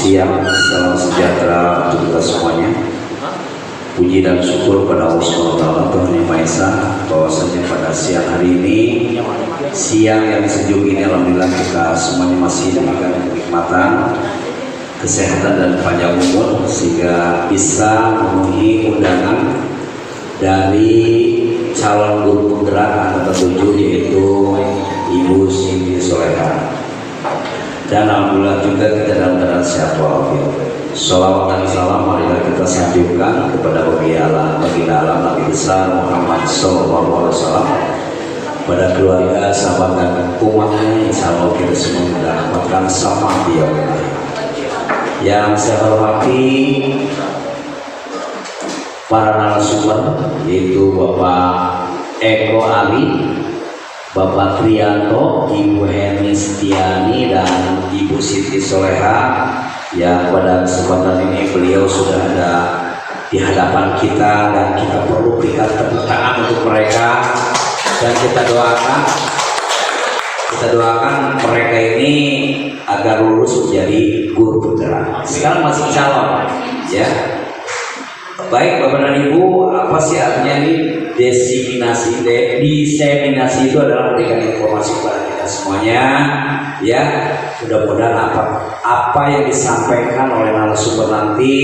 siang, salam sejahtera untuk kita semuanya. Puji dan syukur pada Allah SWT Tuhan Yang Maha Esa, bahwasanya pada siang hari ini, siang yang sejuk ini, alhamdulillah kita semuanya masih diberikan kenikmatan, kesehatan dan panjang umur, sehingga bisa memenuhi undangan dari calon guru penggerak angkatan 7, yaitu Ibu Siti Soleha. Dan alhamdulillah juga kita dalam keadaan sehat walafiat. Sholawat dan salam marilah kita sanjungkan kepada baginda alam Nabi besar Muhammad SAW, pada keluarga, sahabat dan umatnya. Insya Allah kita semua mendapatkan syafaat di yaumil akhir. Yang saya hormati para narasumber, yaitu Bapak Eko Ali, Bapak Trianto, Ibu Heni Setiani, dan Ibu Siti Soleha, yang pada kesempatan ini beliau sudah ada di hadapan kita, dan kita perlu berikan tepuk tangan untuk mereka, dan kita doakan mereka ini agar lulus menjadi guru penggerak. Sekarang masih calon, ya. Baik Bapak dan Ibu, apa sih artinya ini diseminasi? Diseminasi itu adalah memberikan informasi kepada kita semuanya, ya. Mudah-mudahan apa yang disampaikan oleh narasumber nanti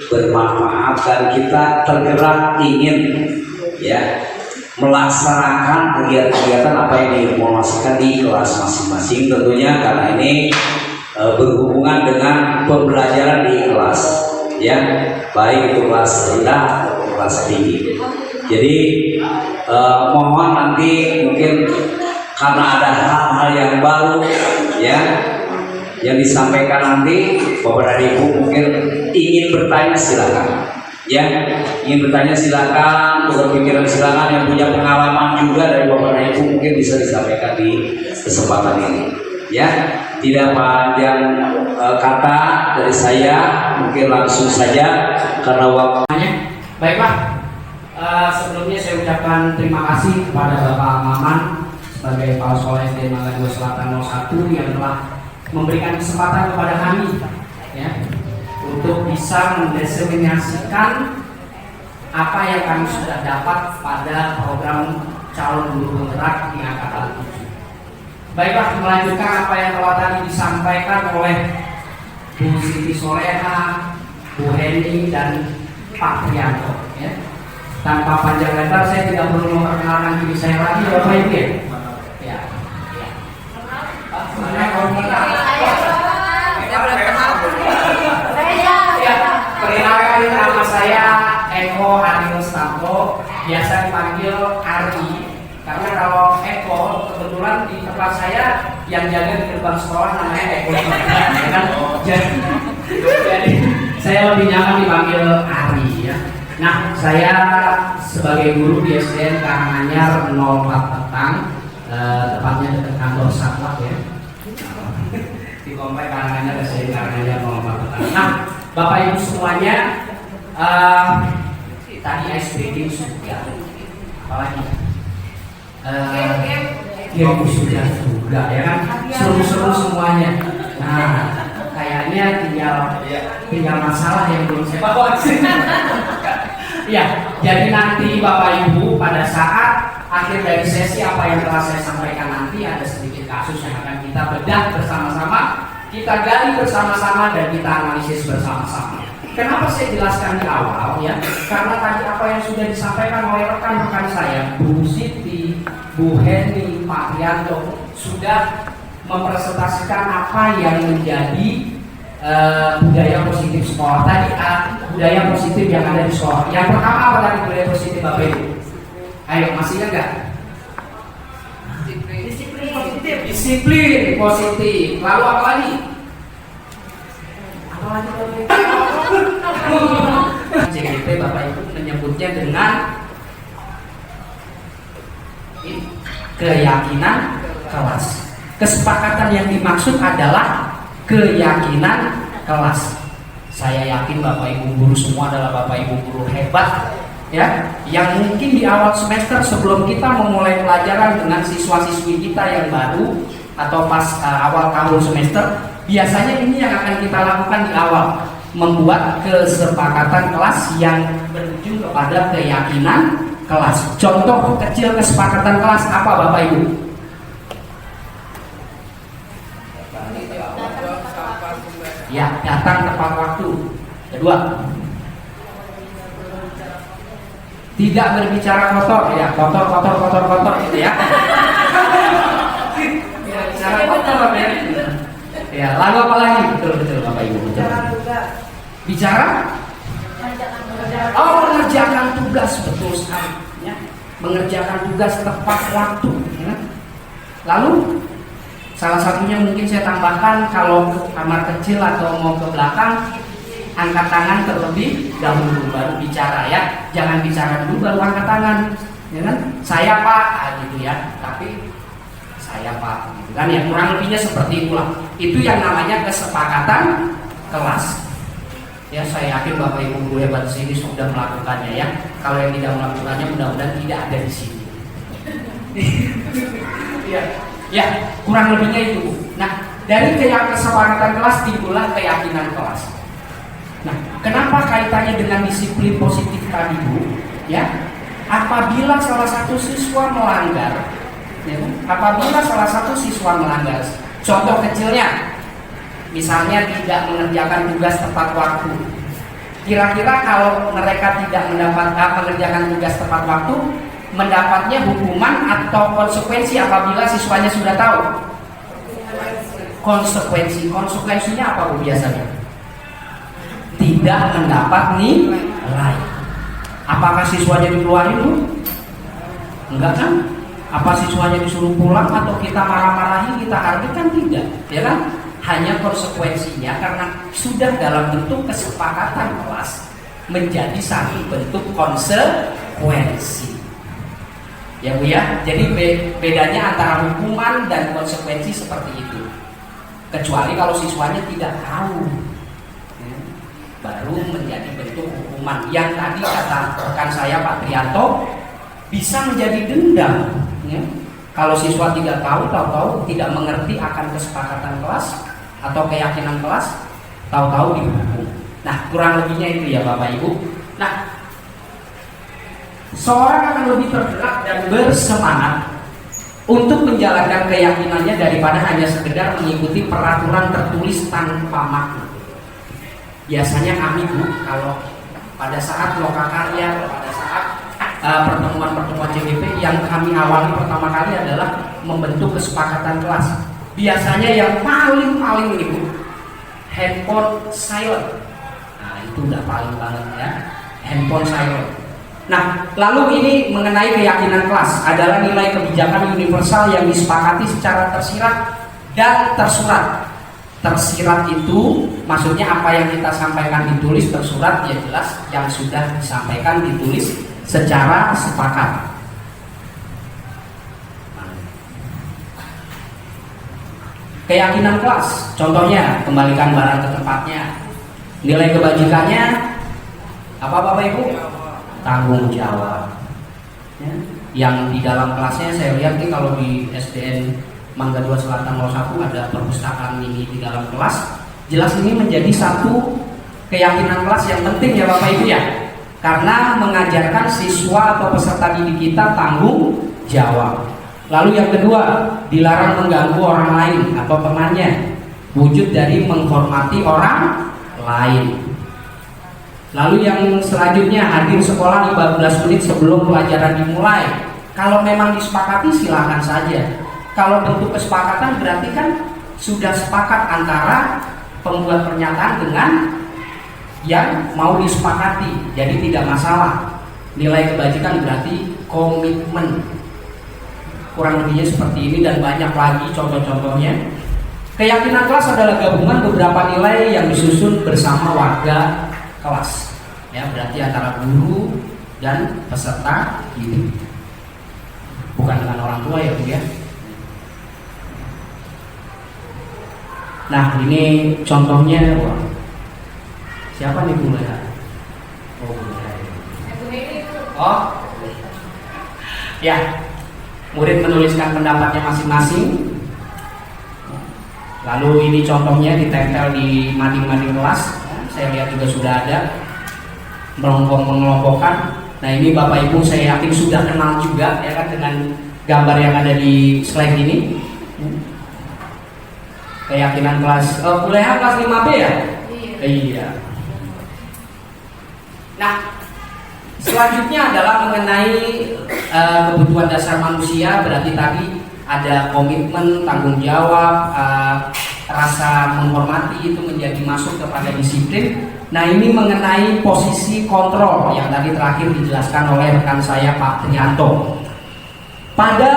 bermanfaat dan kita tergerak ingin, ya, melaksanakan kegiatan-kegiatan apa yang diinformasikan di kelas masing-masing, tentunya karena ini berhubungan dengan pembelajaran di kelas, ya, baik itu kelas rendah atau kelas tinggi. Jadi mohon nanti mungkin karena ada hal-hal yang baru, ya, yang disampaikan nanti, Bapak dan Ibu mungkin ingin bertanya silakan, ya, ingin bertanya silakan, berpikiran silakan, yang punya pengalaman juga dari Bapak dan Ibu mungkin bisa disampaikan di kesempatan ini, ya. Tidak panjang kata dari saya, mungkin langsung saja karena waktunya. Baiklah, sebelumnya saya ucapkan terima kasih kepada Bapak Maman sebagai Kepala Sekolah SD Mangga 2 Selatan 01 yang telah memberikan kesempatan kepada kami, ya, untuk bisa mendiseminasikan apa yang kami sudah dapat pada program calon guru penggerak di angkatan 7. Baiklah, melanjutkan apa yang telah tadi disampaikan oleh Bu Siti Soleha, Bu Heni, dan Pak Trianto, ya. Tanpa panjang lebar, saya tidak perlu memperkenalkan diri saya lagi, Bapak Ibu, ya. Ya. Perkenalkan, nama saya Eko Ari Mustanto, biasa dipanggil Ari. Karena kalau Eko kebetulan di tempat saya yang jaga di depan sekolah namanya Eko, kan? Jadi saya lebih nyaman dipanggil Ari, ya. Nah, saya sebagai guru di SDN Karanganyar 04 Petang, tepatnya dekat kantor Satwat, ya, di komplek Karanganyar, SDN Karanganyar 04 Petang. Nah, Bapak Ibu semuanya, tadi ice breaking sudah, apalagi game sudah juga, ya kan, seru-seru semuanya. Nah, kayaknya tinggal masalah yang belum saya bawa. Ya, jadi nanti Bapak Ibu pada saat akhir dari sesi apa yang telah saya sampaikan nanti ada sedikit kasus yang akan kita bedah bersama-sama, kita gali bersama-sama, dan kita analisis bersama-sama. Kenapa saya jelaskan di awal, ya? Karena tadi apa yang sudah disampaikan oleh rekan-rekan saya, Bu Siti, Bu Heni, Pak Rianto, sudah mempresentasikan apa yang menjadi budaya positif sekolah tadi, budaya positif yang ada di sekolah. Yang pertama apa tadi budaya positif, Bapak Ibu? Ayo, masih ingat nggak? Disiplin positif. Disiplin positif. Lalu apa lagi? Apa lagi, Bapak Ibu? JGP Bapak Ibu menyebutnya dengan keyakinan kelas. Kesepakatan yang dimaksud adalah keyakinan kelas. Saya yakin Bapak Ibu guru semua adalah Bapak Ibu guru hebat, ya, yang mungkin di awal semester sebelum kita memulai pelajaran dengan siswa-siswi kita yang baru, atau pas awal tahun semester, biasanya ini yang akan kita lakukan di awal, membuat kesepakatan kelas yang berujung kepada keyakinan kelas. Contoh kecil kesepakatan kelas apa Bapak Ibu? Ya, datang tepat waktu. Kedua, tidak berbicara kotor, ya, kotor gitu ya. Tidak bicara kotor ya. Ya, lalu apa lagi? Betul Bapak Ibu. Bicara? Oh, mengerjakan tugas, betul sekali. Ya. Mengerjakan tugas tepat waktu. Ya. Lalu salah satunya mungkin saya tambahkan, kalau ke kamar kecil atau mau ke belakang, angkat tangan terlebih dahulu baru bicara ya. Jangan bicara dulu baru angkat tangan, ya kan? Saya Pak, gitu ya. Tapi saya Pak, gitu kan? Ya kurang lebihnya seperti itulah. Itu yang namanya kesepakatan kelas. Ya, saya yakin Bapak Ibu guru hebat di sini sudah melakukannya ya. Kalau yang tidak melakukannya mudah-mudahan tidak ada di sini. Ya, kurang lebihnya itu. Nah, dari kesepakatan kelas timbullah keyakinan kelas. Nah, kenapa kaitannya dengan disiplin positif tadi Bu? Ya, apabila salah satu siswa melanggar, ya, apabila salah satu siswa melanggar, contoh kecilnya, misalnya tidak mengerjakan tugas tepat waktu. Kira-kira kalau mereka tidak mengerjakan tugas tepat waktu, mendapatnya hukuman atau konsekuensi apabila siswanya sudah tahu? Konsekuensinya apa Bu biasanya? Tidak mendapat nilai. Apakah siswanya dikeluarin Bu? Enggak kan? Apa siswanya disuruh pulang atau kita marah-marahi, kita hargai? Kan tidak, ya kan? Hanya konsekuensinya karena sudah dalam bentuk kesepakatan kelas menjadi satu bentuk konsekuensi. Ya Bu ya, jadi bedanya antara hukuman dan konsekuensi seperti itu. Kecuali kalau siswanya tidak tahu, ya, baru menjadi bentuk hukuman. Yang tadi kata rekan saya Pak Trianto, bisa menjadi dendam. Ya. Kalau siswa tidak tahu tidak mengerti akan kesepakatan kelas atau keyakinan kelas, tahu-tahu dihukum. Nah, kurang lebihnya itu ya Bapak Ibu. Nah, seorang akan lebih tergerak dan bersemangat untuk menjalankan keyakinannya daripada hanya sekedar mengikuti peraturan tertulis tanpa makna. Biasanya kami Bu, kalau pada saat lokakarya, pada saat pertemuan-pertemuan CGP, yang kami awali pertama kali adalah membentuk kesepakatan kelas. Biasanya yang paling ini Bu, handphone silent. Nah, itu udah paling banget ya, handphone silent. Nah, lalu ini mengenai keyakinan kelas adalah nilai kebijakan universal yang disepakati secara tersirat dan tersurat. Tersirat itu maksudnya apa yang kita sampaikan ditulis, tersurat ya jelas yang sudah disampaikan ditulis secara sepakat. Keyakinan kelas, contohnya kembalikan barang ke tempatnya. Nilai kebajikannya apa Bapak Ibu? Tanggung jawab. Ya. Yang di dalam kelasnya saya lihat nih, kalau di SDN Mangga 2 Selatan 01 ada perpustakaan mini di dalam kelas. Jelas ini menjadi satu keyakinan kelas yang penting ya Bapak Ibu ya. Karena mengajarkan siswa atau peserta didik kita tanggung jawab. Lalu yang kedua, dilarang mengganggu orang lain atau temannya. Wujud dari menghormati orang lain. Lalu yang selanjutnya, hadir sekolah 15 menit sebelum pelajaran dimulai. Kalau memang disepakati silakan saja. Kalau bentuk kesepakatan berarti kan sudah sepakat antara pembuat pernyataan dengan yang mau disepakati. Jadi tidak masalah. Nilai kebajikan berarti komitmen. Kurang lebihnya seperti ini dan banyak lagi contoh-contohnya. Keyakinan kelas adalah gabungan beberapa nilai yang disusun bersama warga kelas. Ya, berarti antara guru dan peserta didik. Bukan dengan orang tua ya Bu ya. Nah, ini contohnya. Wah, siapa nih Bu ya? Oh, Bu. Oh. Ya. Murid menuliskan pendapatnya masing-masing. Lalu ini contohnya ditempel di mading-mading kelas. Saya lihat juga sudah ada mengelompokkan. Nah ini Bapak Ibu saya yakin sudah kenal juga ya kan dengan gambar yang ada di slide ini. Keyakinan kelas kuliah kelas 5B ya? Iya. Nah, selanjutnya adalah mengenai kebutuhan dasar manusia. Berarti tadi ada komitmen, tanggung jawab, rasa menghormati itu menjadi masuk kepada disiplin. Nah ini mengenai posisi kontrol yang tadi terakhir dijelaskan oleh rekan saya Pak Trianto. Pada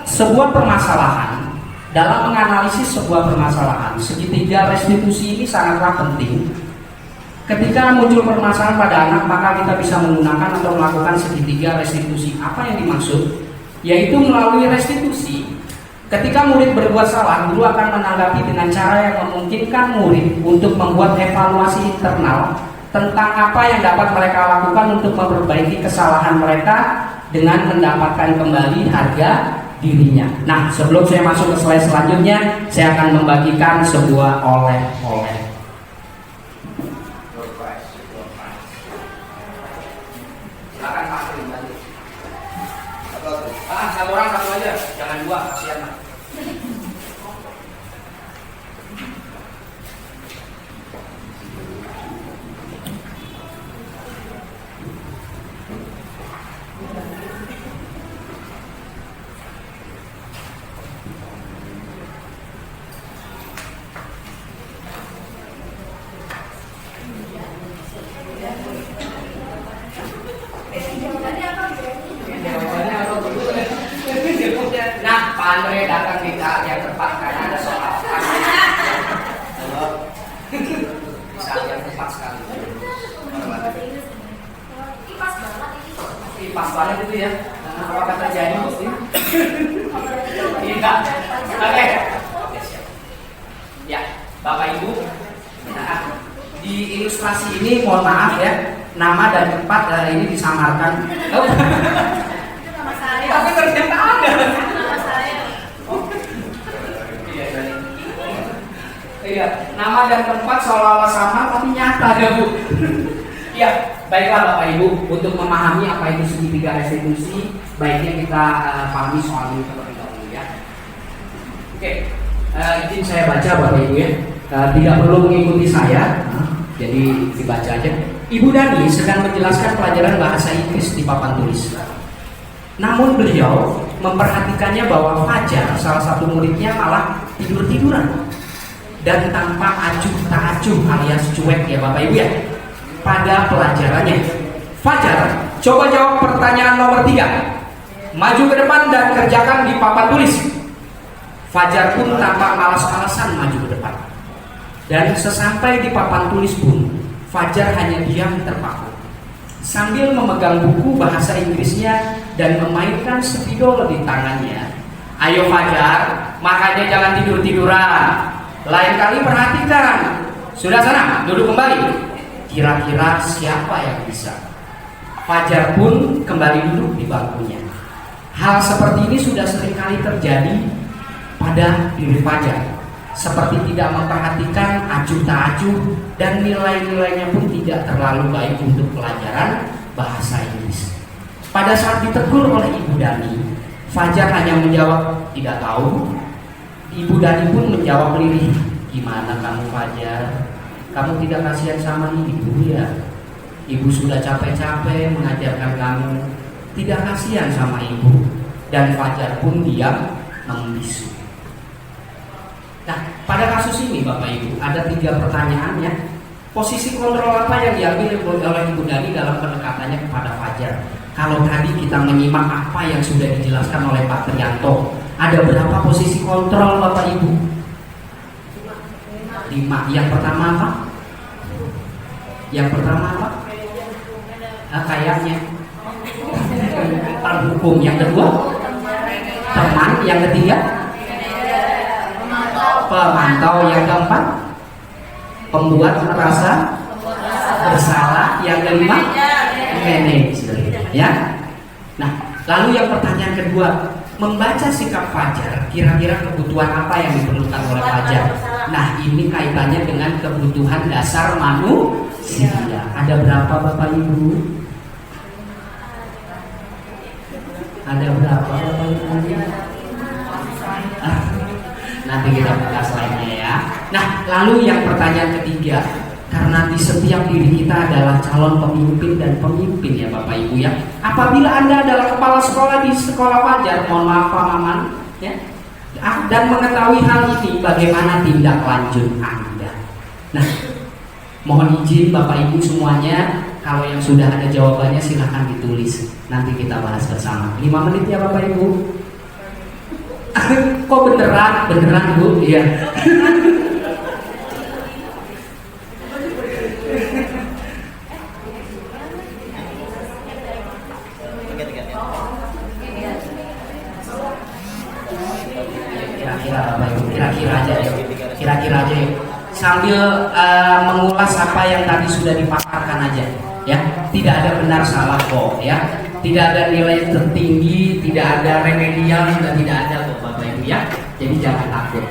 sebuah permasalahan, dalam menganalisis sebuah permasalahan, segitiga restitusi ini sangatlah penting. Ketika muncul permasalahan pada anak, maka kita bisa menggunakan atau melakukan segitiga restitusi. Apa yang dimaksud? Yaitu melalui restitusi. Ketika murid berbuat salah, guru akan menanggapi dengan cara yang memungkinkan murid untuk membuat evaluasi internal tentang apa yang dapat mereka lakukan untuk memperbaiki kesalahan mereka dengan mendapatkan kembali harga dirinya. Nah, sebelum saya masuk ke slide selanjutnya, saya akan membagikan sebuah oleh-oleh. Silakan Pak Tri. Satu orang satu aja, jangan dua, kasihan Pak. Nah, Pak Andre datang di saat yang tepat karena ada soal. Di saat yang tepat sekali. Pas banget itu ya. Apakah terjadi? Tidak. Oke. Ya, Bapak Ibu. Nah, di ilustrasi ini mohon maaf ya, nama dan tempat ini disamarkan. Tapi ternyata ada. Iya, nama dan tempat seolah-olah sama tapi nyata ya Bu. Iya, baiklah Bapak Ibu, untuk memahami apa itu segitiga restitusi, baiknya kita pahami soal ini terlebih dahulu ya. Oke, izin saya baca Bapak Ibu ya. Tidak perlu mengikuti saya, jadi dibaca aja. Ibu Dani sedang menjelaskan pelajaran bahasa Inggris di papan tulis. Namun beliau memperhatikannya bahwa Fajar, salah satu muridnya, malah tidur-tiduran dan tanpa acuh tak acuh alias cuek ya Bapak Ibu ya pada pelajarannya. Fajar, coba jawab pertanyaan nomor 3. Maju ke depan dan kerjakan di papan tulis. Fajar pun tampak malas-malasan maju ke depan. Dan sesampai di papan tulis pun, Fajar hanya diam terpaku sambil memegang buku bahasa Inggrisnya dan memainkan spidol di tangannya. Ayo Fajar, makanya jangan tidur-tiduran. Lain kali perhatikan. Sudah sana, duduk kembali. Kira-kira siapa yang bisa? Fajar pun kembali duduk di bangkunya. Hal seperti ini sudah seringkali terjadi pada diri Fajar. Seperti tidak memperhatikan acuh tak acuh dan nilai-nilainya pun tidak terlalu baik untuk pelajaran bahasa Inggris. Pada saat ditegur oleh Ibu Dani, Fajar hanya menjawab tidak tahu. Ibu Dani pun menjawab lirih, gimana kamu Fajar? Kamu tidak kasihan sama ibu ya? Ibu sudah capek-capek mengajarkan kamu, tidak kasihan sama ibu. Dan Fajar pun diam membisu. Nah, pada kasus ini Bapak Ibu ada 3 pertanyaan ya. Posisi kontrol apa yang diambil oleh Ibu Dani dalam pendekatannya kepada Fajar? Kalau tadi kita menyimak apa yang sudah dijelaskan oleh Pak Trianto, ada berapa posisi kontrol Bapak Ibu? 5. Yang pertama apa? Yang pertama apa? Kayaknya hukum. Yang kedua teman. Yang ketiga pemantau. Yang keempat pembuat merasa bersalah. Yang kelima manajer ya. Nah, lalu yang pertanyaan kedua, membaca sikap Fajar, kira-kira kebutuhan apa yang diperlukan oleh Fajar? Nah, ini kaitannya dengan kebutuhan dasar manusia. Ada berapa Bapak Ibu? Ada berapa Bapak Ibu? Nanti kita buka slide-nya ya. Nah, lalu yang pertanyaan ketiga, karena di setiap diri kita adalah calon pemimpin dan pemimpin ya Bapak Ibu ya. Apabila Anda adalah kepala sekolah di sekolah Fajar, mohon maaf Pak Maman ya, dan mengetahui hal ini, bagaimana tindak lanjut Anda? Nah, mohon izin Bapak Ibu semuanya, kalau yang sudah ada jawabannya silahkan ditulis. Nanti kita bahas bersama. 5 menit ya Bapak Ibu. Kok beneran Bu? Iya. Kira-kira aja yuk. Sambil mengulas apa yang tadi sudah dipaparkan aja ya. Tidak ada benar salah kok ya. Tidak ada nilai tertinggi, tidak ada remedial, dan tidak ada kok Bapak Ibu ya. Jadi jangan takut.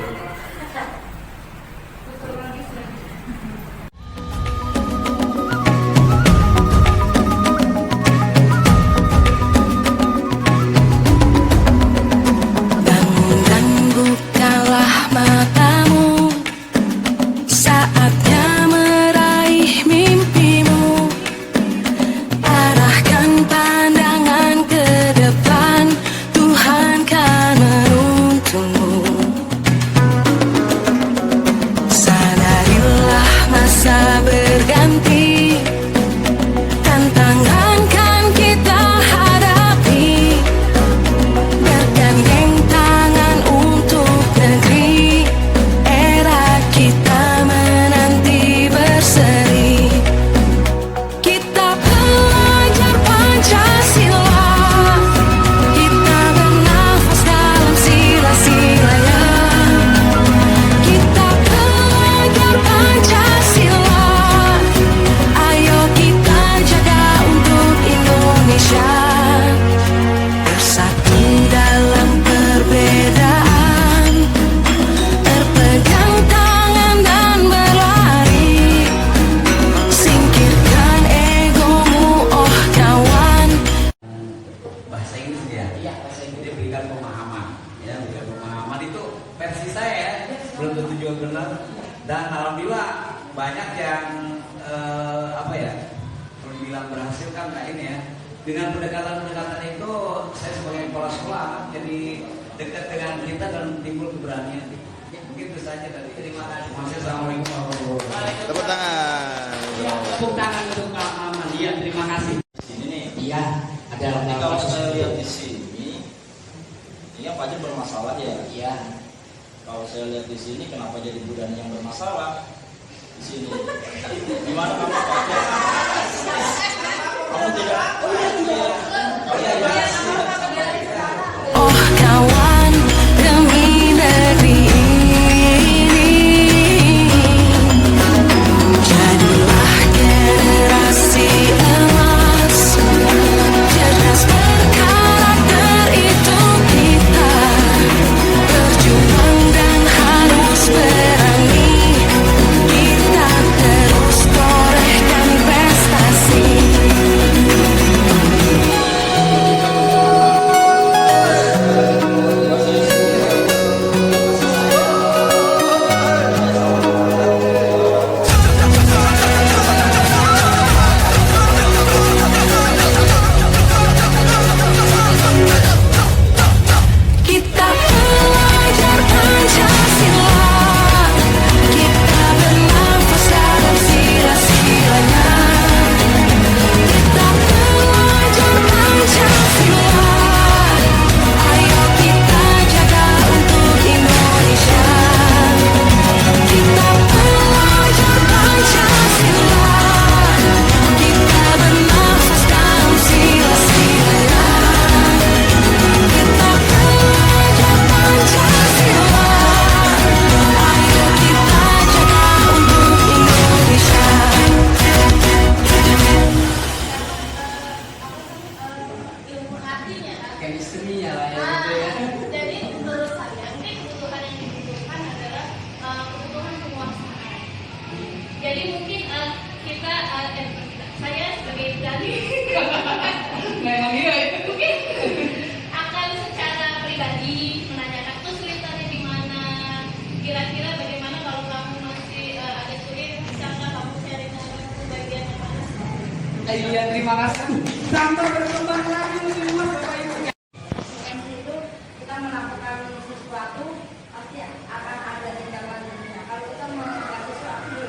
Dan alhamdulillah banyak yang berhasil kan kayak ini ya. Dengan pendekatan-pendekatan itu saya sebagai kepala sekolah jadi dekat dengan kita dan timbul keberanian. Ya, mungkin itu saja tadi. Terima kasih. Assalamualaikum warahmatullahi wabarakatuh. Tepuk tangan. Ya, tepuk tangan untuk Pak Maman. Iya, terima kasih. Sini nih. Iya, ada Kalau saya lihat di sini, ini yang Fajar bermasalah ya. Iya. Kalau saya lihat di sini, kenapa jadi Budani yang bermasalah? Di sini. Gimana kamu Fajar? Kamu tidak? Oh kawan demi negeri ini, jadilah generasi emas, cerdas berkarakter itu kita, berjuang dan harus berani, kita terus torehkan prestasi. Jadi mungkin kita, saya sebagai dari mungkin akan secara pribadi menanyakan kesulitannya di mana. Kira-kira bagaimana kalau kamu masih ada sulit, bisakah kamu sharing dengan aku bagian yang mana? Iya, terima kasih. Tambah berkembang lagi semua Bapak Ibu. itu kita melakukan sesuatu pasti akan ada tindak lanjutnya. Kalau kita melakukan sesuatu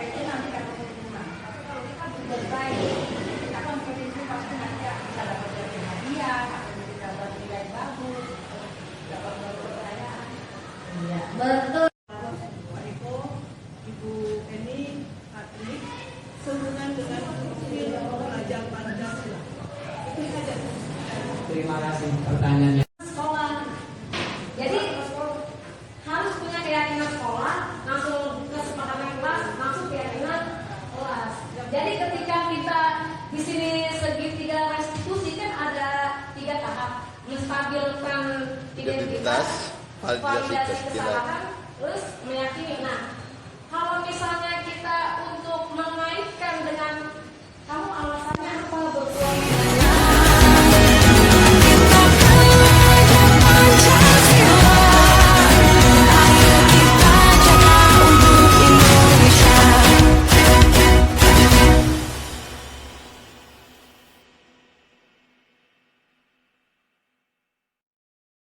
itu nanti akan berguna. Tapi kalau kita berbuat baik, kita akan berpikir pasti nanti bisa dapat hadiah, atau bisa dapat nilai bagus, dapat kepercayaan. Iya, betul. Ibu Eni Atlik sehubungan dengan profil pelajar Pancasila. Itu saja. Terima kasih pertanyaannya. Sekolah. Jadi harus punya keyakinan sekolah, langsung kesepakatan kelas, langsung keyakinan kelas. Jadi ketika kita di sini segitiga restitusi kan ada 3 tahap: menstabilkan identitas, validasi kesalahan, terus meyakini. Nah,